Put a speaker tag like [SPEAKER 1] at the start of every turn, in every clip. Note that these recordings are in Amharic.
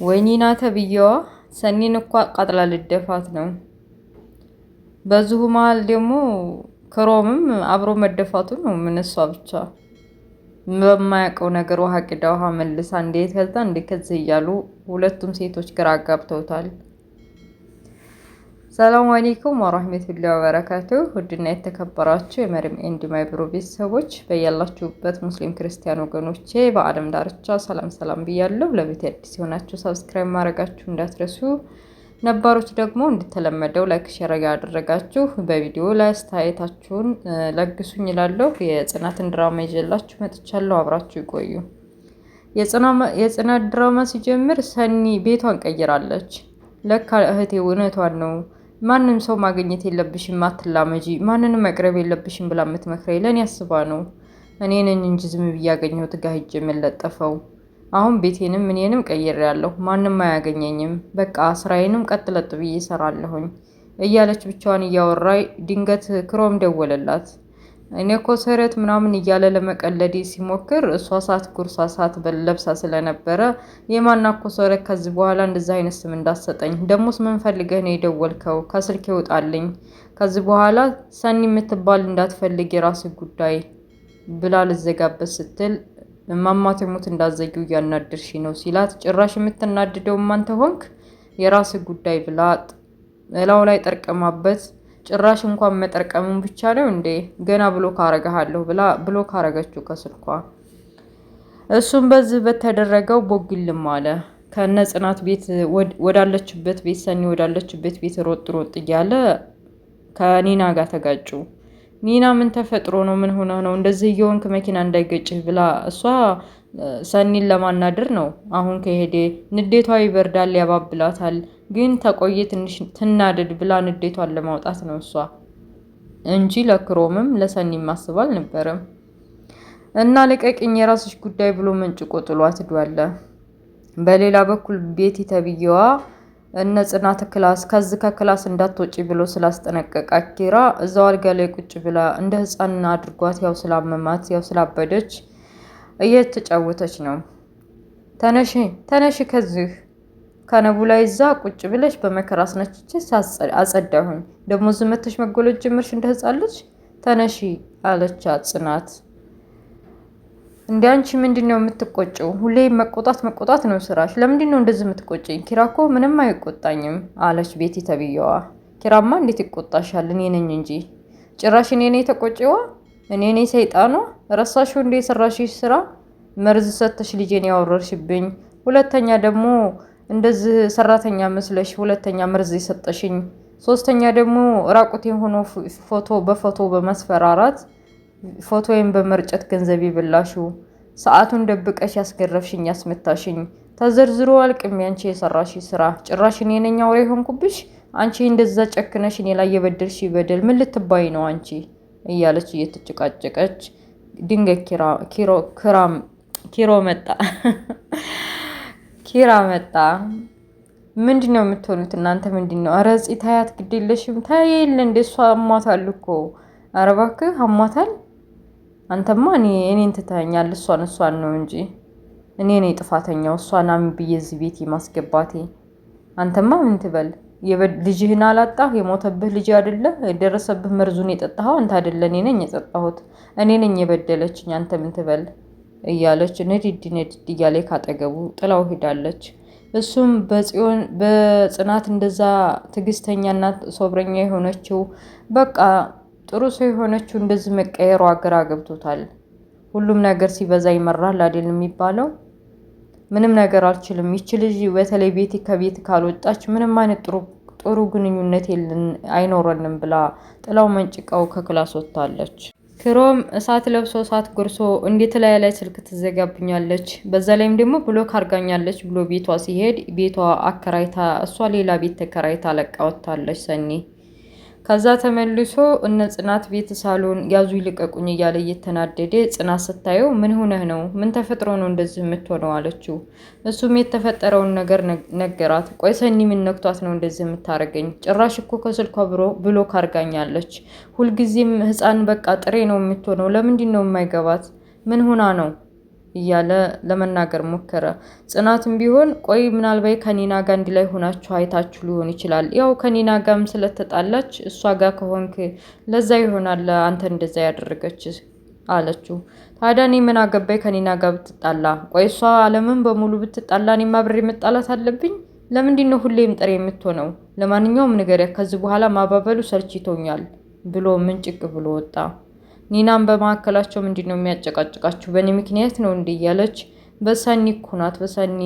[SPEAKER 1] ወይኒና ተብዬዋ ሰኒን እኮ አቃጥላ ልደፋት ነው። በዚሁ መሀል ደግሞ ክሮምም አብሮ መደፋቱ ነው። ምን እሷ ብቻ በማያውቀው ነገር ውሃ ቅዳ ውሃ መልሳ እንዴት ከዛ እንዴት ከዚህ እያሉ ሁለቱም ሴቶች ግራ አጋብተውታል። ሰላም አለይኩም ወራህመቱላሂ ወበረካቱሁ። ውድና የተከበራችሁ የመሪም ኤንድ ማይ ብሮ ቤተሰቦች በያላችሁበት ሙስሊም ክርስቲያን ወገኖቼ በአለም ዳርቻ ሰላም ሰላም ብያለሁ። ለቤት አዲስ የሆናችሁ ሰብስክራይብ ማድረጋችሁ እንዳትረሱ፣ ነባሮች ደግሞ እንደተለመደው ላይክ ሼር ያደረጋችሁ በቪዲዮ ላይ አስተያየታችሁን ለግሱኝ እላለሁ። የጽናትን ድራማ ይዤላችሁ መጥቻለሁ። አብራችሁ ይቆዩ። የጽናት ድራማ ሲጀምር ሰኒ ቤቷን ቀይራለች። ለካ እህቴ እውነቷን ነው፣ ማንም ሰው ማግኘት የለብሽም አትላመጂ፣ ማንንም መቅረብ የለብሽም ብላ የምትመክረኝ ለእኔ አስባ ነው። እኔ ነኝ እንጂ ዝም ብዬ ያገኘሁት ጋ ሂጅ የምለጠፈው። አሁን ቤቴንም እኔንም ቀይሬያለሁ፣ ማንም አያገኘኝም፣ በቃ ስራዬንም ቀጥ ለጥ ብዬ እሰራለሁኝ እያለች ብቻዋን እያወራይ ድንገት ክሮም ደወለላት። እኔ እኮ ስህረት ምናምን እያለ ለመቀለድ ሲሞክር እሷ ሳት ጉርሳ ሳት በለብሳ ስለነበረ የማና እኮ ስህረት ከዚህ በኋላ እንደዛ አይነት ስም እንዳሰጠኝ፣ ደሞስ ምን ፈልገህ ነው የደወልከው? ከስልክ ይውጣልኝ፣ ከዚህ በኋላ ሰኒ የምትባል እንዳትፈልግ የራስ ጉዳይ ብላ ልዘጋበት ስትል እማማ ትሙት እንዳዘጊው እያናድርሽ ነው ሲላት፣ ጭራሽ የምትናድደው ማን ተሆንክ? የራስ ጉዳይ ብላ እላው ላይ ጠርቀማበት። ጭራሽ እንኳን መጠርቀሙን ብቻ ነው እንዴ ገና ብሎ ካረጋለሁ ብላ ብሎ ካረገችው ከስልኳ። እሱም በዚህ በተደረገው ቦግልም አለ። ከነ ጽናት ቤት ወዳለችበት ቤት ሰኒ ወዳለችበት ቤት ሮጥ ሮጥ እያለ ከኒና ጋር ተጋጩ። ኒና ምን ተፈጥሮ ነው? ምን ሆነ ነው እንደዚህ እየሆንክ መኪና እንዳይገጭህ ብላ እሷ ሰኒን ለማናደር ነው። አሁን ከሄደ ንዴቷ ይበርዳል፣ ያባብላታል። ግን ተቆየ ትንሽ ትናደድ ብላ ንዴቷን ለማውጣት ነው እሷ እንጂ ለክሮምም ለሰኒም ማስብ አልነበረም። እና ልቀቅኝ የራስሽ ጉዳይ ብሎ መንጭቆ ጥሏት ሄዷል። በሌላ በኩል ቤቲ ተብዬዋ እነ ጽናት ክላስ ከክላስ እንዳትወጪ ብሎ ስላስጠነቀቃት ኪራ እዛው አልጋ ላይ ቁጭ ብላ እንደ ህፃን አድርጓት ያው ስላመማት ያው ስላበደች እየተጫወተች ነው። ተነሽ ከዚህ ከነቡላ ይዛ ቁጭ ብለሽ በመከራ አስነችቼ አጸዳሁኝ፣ ደግሞ ዝመተሽ መጎለጅ ጀመርሽ እንደ ህፃን ልጅ ተነሺ አለቻት ጽናት። እንዴ አንቺ ምንድነው የምትቆጨው? ሁሌ መቆጣት ነው ስራሽ። ለምንድነው እንደዚህ የምትቆጨኝ? ኪራ እኮ ምንም አይቆጣኝም አለች ቤቲ ተብዬዋ። ኪራማ እንዴት ይቆጣሻል? እኔ ነኝ እንጂ ጭራሽ እኔ ነኝ ተቆጪዋ? እኔ ነኝ ሰይጣኗ? ረሳሽው እንደ የሰራሽ ስራ መርዝ ሰተሽ ልጄን ያወረርሽብኝ። ሁለተኛ ደግሞ እንደዚህ ሰራተኛ መስለሽ ሁለተኛ መርዝ የሰጠሽኝ። ሶስተኛ ደግሞ ራቁት የሆነ ፎቶ በመስፈራራት ፎቶዬን በመርጨት ገንዘብ ይብላሹ። ሰዓቱን ደብቀሽ ያስገረፍሽኝ ያስመታሽኝ። ተዘርዝሮ አልቅም ያንቺ የሰራሽ ስራ። ጭራሽ እኔ ነኝ አውሬ ሆንኩብሽ። አንቺ እንደዛ ጨክነሽ እኔ ላይ የበደልሽ በደል ምን ልትባይ ነው አንቺ? እያለች እየተጨቃጨቀች ድንገት ኪራ መጣ። ምንድነው የምትሆኑት እናንተ? ምንድነው? ኧረ ጽ ታያት ግዴለሽም ታየለ እንደ እሷ አሟታል እኮ። ኧረ እባክህ አሟታል። አንተማ እኔን ትተኸኛል። እሷን ነው እንጂ እኔ ነኝ ጥፋተኛው። እሷን አምን ብዬ እዚህ ቤት ማስገባቴ። አንተማ ምን ትበል? ልጅህን አላጣህ? የሞተብህ ልጅ አይደለ? የደረሰብህ መርዙን የጠጣኸው አንተ አይደለ? እኔ ነኝ የጠጣሁት። እኔ ነኝ የበደለችኝ። አንተ ምን ትበል? እያለች ንድድ እያለ ካጠገቡ ጥላው ሄዳለች። እሱም በጽናት እንደዛ ትዕግስተኛና ሶብረኛ የሆነችው በቃ ጥሩ ሰው የሆነችው እንደዚህ መቀየሯ ግራ ገብቶታል። ሁሉም ነገር ሲበዛ ይመራል አይደል የሚባለው? ምንም ነገር አልችልም ይች ልጅ በተለይ ቤቲ ከቤት ካልወጣች ምንም አይነት ጥሩ ግንኙነት አይኖረንም ብላ ጥላው መንጭቃው ከክላስ ወጥታለች። ክሮም እሳት ለብሶ እሳት ጎርሶ እንዴት ላይ ስልክ ትዘጋብኛለች፣ በዛ ላይም ደግሞ ብሎክ አርጋኛለች ብሎ ቤቷ ሲሄድ ቤቷ አከራይታ እሷ ሌላ ቤት ተከራይታ ለቃ ወጣለች ሰኒ። ከዛ ተመልሶ እነ ጽናት ቤት ሳሎን ያዙ ይልቀቁኝ እያለ እየተናደደ ጽናት ስታየው ምን ሆነህ ነው? ምን ተፈጥሮ ነው እንደዚህ የምትሆነው አለችው። እሱም የተፈጠረውን ነገር ነገራት። ቆይ ሰኒ ምን ነክቷት ነው እንደዚህ የምታረገኝ? ጭራሽ እኮ ከስልኳ ብሎክ አርጋኛለች። ሁልጊዜም ህፃን በቃ ጥሬ ነው የምትሆነው። ለምንድን ነው የማይገባት? ምን ሆና ነው እያለ ለመናገር ሞከረ። ጽናትም ቢሆን ቆይ ምናልባት ከኒና ጋር አንድ ላይ ሆናችሁ አይታችሁ ሊሆን ይችላል። ያው ከኒና ጋርም ስለተጣላች እሷ ጋር ከሆንክ ለዛ ይሆናል አንተ እንደዛ ያደረገች አለችው። ታዲያ እኔ ምን አገባኝ ከኒና ጋር ብትጣላ? ቆይ እሷ ዓለምን በሙሉ ብትጣላ እኔም አብሬ መጣላት አለብኝ? ለምንድን ነው ሁሌም ጥሬ የምትሆነው? ለማንኛውም ንገሪያ፣ ከዚህ በኋላ ማባበሉ ሰልችቶኛል ብሎ ምንጭቅ ብሎ ወጣ። ኒናም በመካከላቸው ምንድን ነው የሚያጨቃጭቃችሁ? በእኔ ምክንያት ነው እንዲህ እያለች በሰኒ እኮ ናት፣ በሰኒ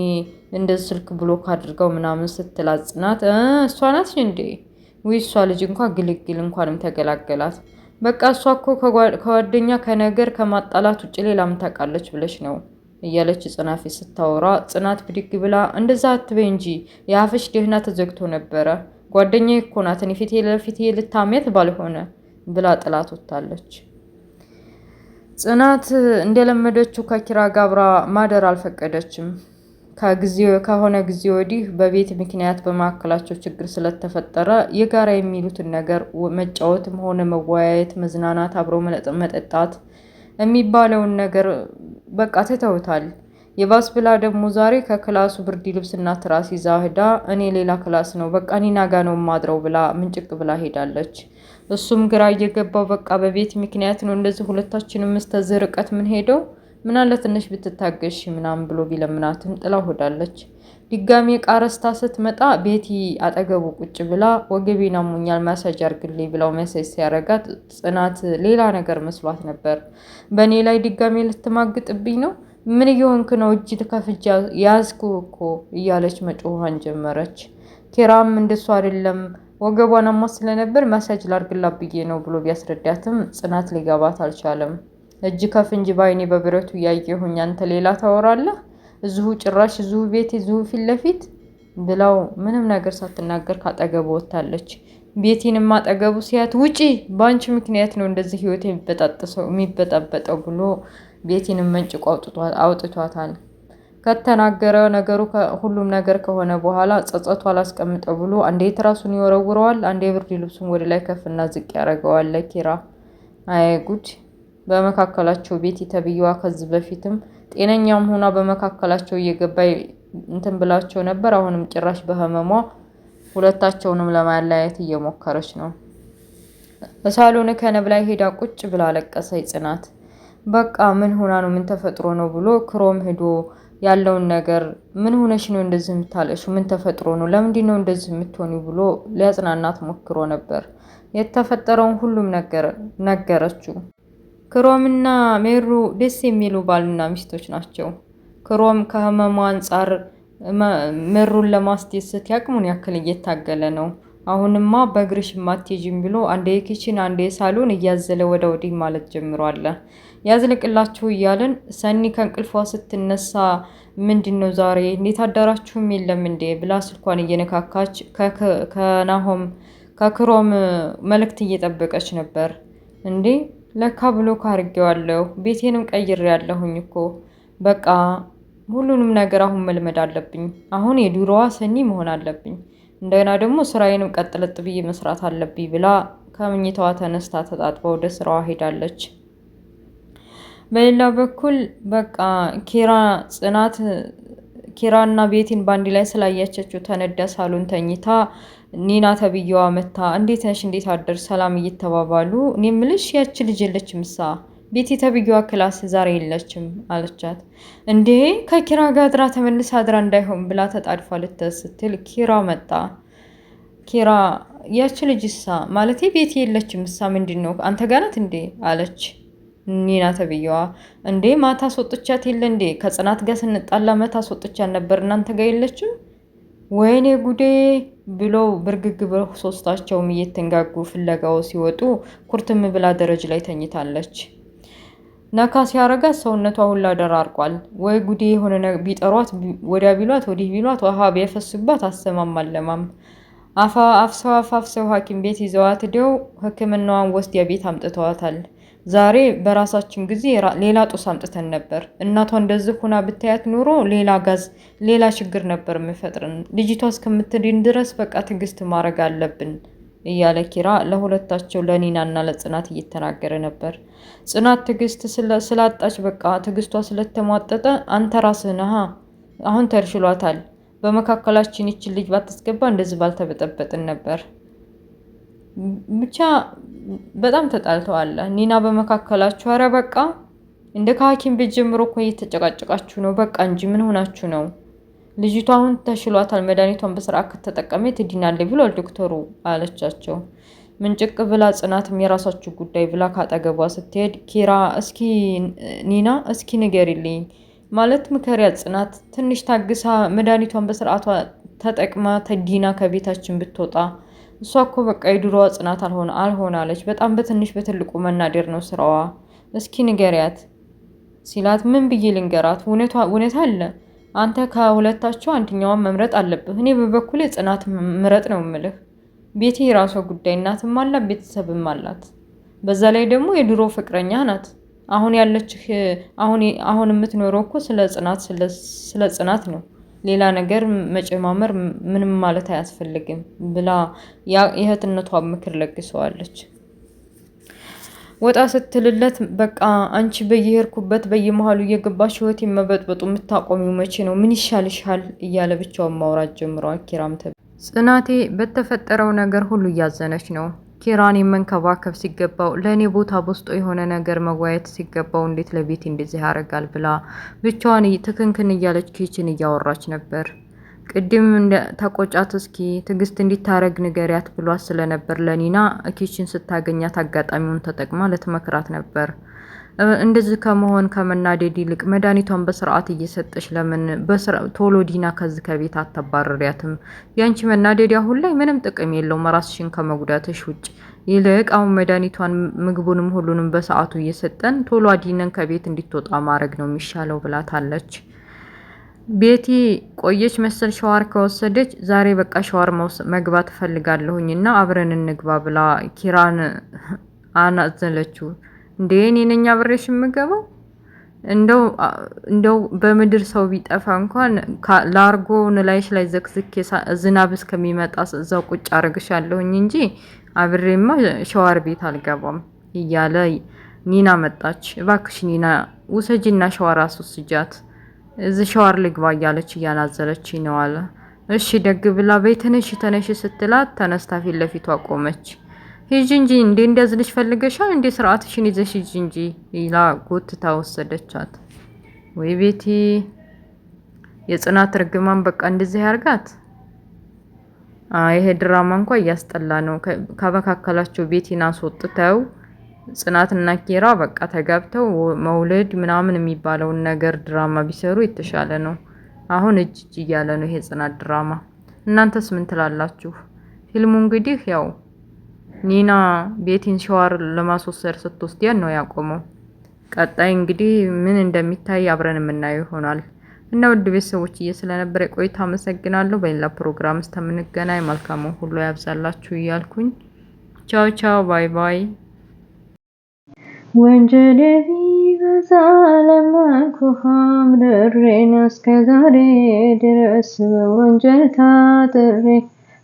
[SPEAKER 1] እንደዚህ ስልክ ብሎክ አድርገው ምናምን ስትላት ጽናት እሷ ናት እንዴ? ውይ እሷ ልጅ እንኳን ግልግል እንኳንም ተገላገላት። በቃ እሷ እኮ ከጓደኛ ከነገር ከማጣላት ውጭ ሌላ ምን ታውቃለች ብለሽ ነው እያለች ጽናት ስታወራ ጽናት ብድግ ብላ እንደዛ አትበይ እንጂ የአፍሽ ደህና ተዘግቶ ነበረ፣ ጓደኛዬ እኮ ናት፣ እኔ ፊቴ ለፊቴ ልታሜት ባልሆነ ብላ ጥላት ወጣለች። ጽናት እንደለመደችው ከኪራ ጋር አብራ ማደር አልፈቀደችም። ከሆነ ጊዜ ወዲህ በቤት ምክንያት በመካከላቸው ችግር ስለተፈጠረ የጋራ የሚሉትን ነገር መጫወትም ሆነ መወያየት፣ መዝናናት፣ አብሮ መጠጣት የሚባለውን ነገር በቃ ትተውታል። የባስ ብላ ደግሞ ዛሬ ከክላሱ ብርድ ልብስና ትራስ ይዛ ሄዳ እኔ ሌላ ክላስ ነው በቃ ኒና ጋ ነው ማድረው ብላ ምንጭቅ ብላ ሄዳለች። እሱም ግራ እየገባው በቃ በቤት ምክንያት ነው እንደዚህ ሁለታችንም እስተዚህ ርቀት ምን ሄደው ምናለ ትንሽ ብትታገሽ ምናምን ብሎ ቢለምናትም ጥላ ሆዳለች። ድጋሜ ቃረስታ ስትመጣ ቤቲ አጠገቡ ቁጭ ብላ ወገቤን አሞኛል ማሳጅ አርግልኝ ብላው መሰጅ ሲያረጋት ጽናት ሌላ ነገር መስሏት ነበር። በእኔ ላይ ድጋሜ ልትማግጥብኝ ነው? ምን እየሆንክ ነው? እጅ ከፍንጅ ያዝኩ እኮ እያለች መጮሃን ጀመረች። ኪራም እንደሱ አይደለም ወገቧን አሟት ስለነበር ማሳጅ ላርግላት ብዬ ነው ብሎ ቢያስረዳትም ጽናት ሊገባት አልቻለም። እጅ ከፍንጅ ባይኔ በብረቱ እያየሁኝ አንተ ሌላ ታወራለህ? እዚሁ ጭራሽ እዚሁ ቤት እዚሁ ፊት ለፊት ብላው ምንም ነገር ሳትናገር ካጠገቡ ወጣለች። ቤቲንም አጠገቡ ሲያት ውጪ፣ በአንቺ ምክንያት ነው እንደዚህ ህይወት የሚበጣበጠው ብሎ ቤቲንም መንጭቆ አውጥቷታል። ከተናገረ ነገሩ ሁሉም ነገር ከሆነ በኋላ ጸጸቱ አላስቀምጠው ብሎ አንዴ ትራሱን ይወረውረዋል፣ አንዴ ብርድ ልብሱን ወደ ላይ ከፍና ዝቅ ያደርገዋል ለኪራ። አይ ጉድ! በመካከላቸው ቤቲ ተብዬዋ ከዚህ በፊትም ጤነኛም ሆና በመካከላቸው እየገባ እንትን ብላቸው ነበር። አሁንም ጭራሽ በህመሟ ሁለታቸውንም ለማለያየት እየሞከረች ነው። በሳሎን ከነብ ላይ ሄዳ ቁጭ ብላ አለቀሰች ጽናት። በቃ ምን ሆና ነው ምን ተፈጥሮ ነው ብሎ ክሮም ሄዶ ያለውን ነገር ምን ሆነሽ ነው እንደዚህ የምታለሽው? ምን ተፈጥሮ ነው? ለምንድን ነው እንደዚህ የምትሆኒው ብሎ ሊያጽናናት ሞክሮ ነበር። የተፈጠረውን ሁሉም ነገረችው። ክሮምና ሜሩ ደስ የሚሉ ባልና ሚስቶች ናቸው። ክሮም ከህመሙ አንጻር ሜሩን ለማስደሰት ያቅሙን ያክል እየታገለ ነው። አሁንማ በእግርሽ ማትሄጂም ብሎ አንዴ ኪችን አንዴ ሳሎን እያዘለ ወደ ወዲህ ማለት ጀምሯል። ያዝልቅላችሁ እያለን ሰኒ ከእንቅልፏ ስትነሳ ምንድነው ዛሬ እንዴት አዳራችሁም የለም እንዴ ብላ ስልኳን እየነካካች ከክሮም መልእክት እየጠበቀች ነበር። እንዴ ለካ ብሎ ካርጌዋለሁ ቤቴንም ቀይሬያለሁኝ እኮ በቃ ሁሉንም ነገር አሁን መልመድ አለብኝ። አሁን የዱሮዋ ሰኒ መሆን አለብኝ። እንደገና ደግሞ ስራዬንም ቀጥለጥ ብዬ መስራት አለብኝ ብላ ከምኝታዋ ተነስታ ተጣጥባ ወደ ስራዋ ሄዳለች። በሌላ በኩል በቃ ኪራና ቤቲን ባንዲ ላይ ስላያቸችው ተነዳ ሳሎን ተኝታ ኒና ተብዬዋ መታ እንዴት ነሽ እንዴት አደር ሰላም እየተባባሉ እኔ ምልሽ ያች ልጅ የለችም እሳ ቤቲ ተብዬዋ ክላስ ዛሬ የለችም አለቻት። እንዴ ከኪራ ጋር አድራ ተመልሳ አድራ እንዳይሆን ብላ ተጣድፋ ልትስትል ኪራ መጣ። ኪራ ያች ልጅ እሳ ማለቴ ቤቲ የለችም እሳ ምንድነው አንተ ጋር ናት እንዴ አለች ኒና ተብዬዋ። እንዴ ማታ አስወጥቻት የለ እንዴ ከጽናት ጋር ስንጣላ ማታ አስወጥቻት ነበር እናንተ ጋር የለችም? ወይኔ ጉዴ ብሎ ብርግግ ብሎ ሶስታቸውም እየተንጋጉ ፍለጋው ሲወጡ ኩርትም ብላ ደረጃ ላይ ተኝታለች። ነካ ሲያረጋት ሰውነቷ ሁላ ደራርቋል። ወይ ጉዴ የሆነ ቢጠሯት ወዲያ ቢሏት ወዲህ ቢሏት ውሃ ቢያፈሱባት አሰማማለማም። አፍሰው ሐኪም ቤት ይዘዋት ሄደው ሕክምናዋን ወስዲያ ቤት አምጥተዋታል። ዛሬ በራሳችን ጊዜ ሌላ ጦስ አምጥተን ነበር። እናቷ እንደዚህ ሆና ብታያት ኑሮ ሌላ ችግር ነበር የምፈጥርን። ልጅቷ እስከምትድን ድረስ በቃ ትዕግስት ማድረግ አለብን እያለ ኪራ ለሁለታቸው ለኒናና ለጽናት እየተናገረ ነበር። ጽናት ትዕግስት ስላጣች በቃ ትዕግስቷ ስለተሟጠጠ አንተ ራስህ ነህ አሁን ተርሽሏታል። በመካከላችን ይችን ልጅ ባታስገባ እንደዚህ ባልተበጠበጥን ነበር። ብቻ በጣም ተጣልተዋል። ኒና በመካከላችሁ ኧረ በቃ እንደ ከሐኪም ቤት ጀምሮ እኮ እየተጨቃጨቃችሁ ነው። በቃ እንጂ ምን ሆናችሁ ነው? ልጅቷ አሁን ተሽሏታል። መድኃኒቷን በስርዓት ከተጠቀመች ትድናለች ብሏል ዶክተሩ አለቻቸው። ምንጭቅ ብላ ጽናትም የራሳችሁ ጉዳይ ብላ ካጠገቧ ስትሄድ ኪራ እስኪ ኒና እስኪ ንገሪልኝ ማለት ምከሪያት ጽናት ትንሽ ታግሳ መድኃኒቷን በስርዓቷ ተጠቅማ ተዲና ከቤታችን ብትወጣ። እሷ እኮ በቃ የድሮዋ ጽናት አልሆናለች። በጣም በትንሽ በትልቁ መናደር ነው ስራዋ። እስኪ ንገሪያት ሲላት ምን ብዬ ልንገራት? እውነት አለ። አንተ ከሁለታቸው አንደኛዋን መምረጥ አለብህ። እኔ በበኩሌ ጽናት ምረጥ ነው የምልህ። ቤቴ የራሷ ጉዳይ እናትም አላት ቤተሰብም አላት። በዛ ላይ ደግሞ የድሮ ፍቅረኛ ናት። አሁን ያለችህ አሁን የምትኖረው እኮ ስለ ጽናት ነው። ሌላ ነገር መጨማመር ምንም ማለት አያስፈልግም ብላ የእህትነቷ ምክር ለግሰዋለች። ወጣ ስትልለት በቃ አንቺ በየሄድኩበት በየመሃሉ እየገባሽ ህይወቴን መበጥበጡ የምታቆሚው መቼ ነው? ምን ይሻልሻል? እያለ ብቻውን ማውራት ጀምሯል። ኪራም ጽናቴ በተፈጠረው ነገር ሁሉ እያዘነች ነው። ኪራን መንከባከብ ሲገባው ለእኔ ቦታ በውስጡ የሆነ ነገር መዋየት ሲገባው እንዴት ለቤቴ እንደዚህ ያደርጋል ብላ ብቻዋን ትክንክን እያለች ኪችን እያወራች ነበር። ቅድም ተቆጫት እስኪ ትዕግስት እንዲታረግ ንገሪያት ብሏት ስለነበር ለኒና ኪችን ስታገኛት አጋጣሚውን ተጠቅማ ልትመክራት ነበር። እንደዚህ ከመሆን ከመናደድ ይልቅ መድኃኒቷን በስርዓት እየሰጠች ለምን ቶሎ ዲና ከዚህ ከቤት አታባረሪያትም? ያንቺ መናደድ አሁን ላይ ምንም ጥቅም የለውም ራስሽን ከመጉዳትሽ ውጭ። ይልቅ አሁን መድኃኒቷን ምግቡንም ሁሉንም በሰዓቱ እየሰጠን ቶሎ አዲነን ከቤት እንድትወጣ ማድረግ ነው የሚሻለው ብላታለች። ቤቲ ቆየች መሰል ሸዋር ከወሰደች ዛሬ በቃ ሸዋር መግባት እፈልጋለሁኝ እና አብረን እንግባ ብላ ኪራን አናዘለችው። እንዴ እኔ ነኝ አብሬሽ የምገባው? እንደው በምድር ሰው ቢጠፋ እንኳን ላርጎውን ላይሽ ላይ ዘክዝኬ ዝናብ እስከሚመጣ እዛው ቁጭ አረግሻለሁኝ እንጂ አብሬማ ሸዋር ቤት አልገባም እያለ ኒና መጣች። እባክሽ ኒና ውሰጂና ሸዋር አስወስጃት እዚህ ሸዋር ልግባ እያለች እያናዘለች ነው አለ። እሺ ደግ ብላ በይ ተነሽ ስትላት ተነስታ ፊት ለፊቷ ቆመች። ሂጂ እንጂ እንዴ እንደዝልሽ ፈልገሻል እንዴ ስርዓትሽን ይዘሽ ሂጂ እንጂ ይላ ጎትታ ወሰደቻት። ወይ ቤቲ የጽናት ርግማን በቃ እንደዚህ ያርጋት። ይሄ ድራማ እንኳን እያስጠላ ነው። ከመካከላቸው ቤቲን አስወጥተው ጽናትና ኪራ በቃ ተጋብተው መውለድ ምናምን የሚባለውን ነገር ድራማ ቢሰሩ የተሻለ ነው። አሁን እጅ እያለ ነው ይሄ ጽናት ድራማ። እናንተስ ምን ትላላችሁ? ፊልሙ እንግዲህ ያው ኒና ቤቲን ሸዋር ለማስወሰድ ስትወስዲያን ነው ያቆመው። ቀጣይ እንግዲህ ምን እንደሚታይ አብረን የምናየው ይሆናል። እና ውድ ቤተሰቦች ስለነበረ ቆይታ አመሰግናለሁ። በሌላ ፕሮግራም እስከምንገናኝ መልካሙን ሁሉ ያብዛላችሁ እያልኩኝ ቻው ቻው ባይ ባይ። ወንጀል ቢበዛ ለመንኩህ አምርሬን እስከዛሬ ድረስ በወንጀል ታጥሬ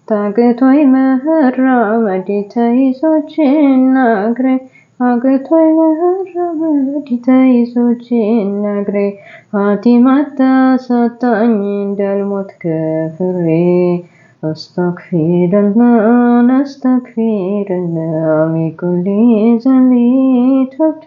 [SPEAKER 1] ታግቶኝ መራመድ ተይዞ እጄና እግሬ አግቶኝ መራመድ ተይዞ እጄና እግሬ ሀቲም አታሳጣኝ እንዳልሞት ከፍሬ አስተግፊሩላህ ሚን ኩሊ ዘንቢ ተውበቱ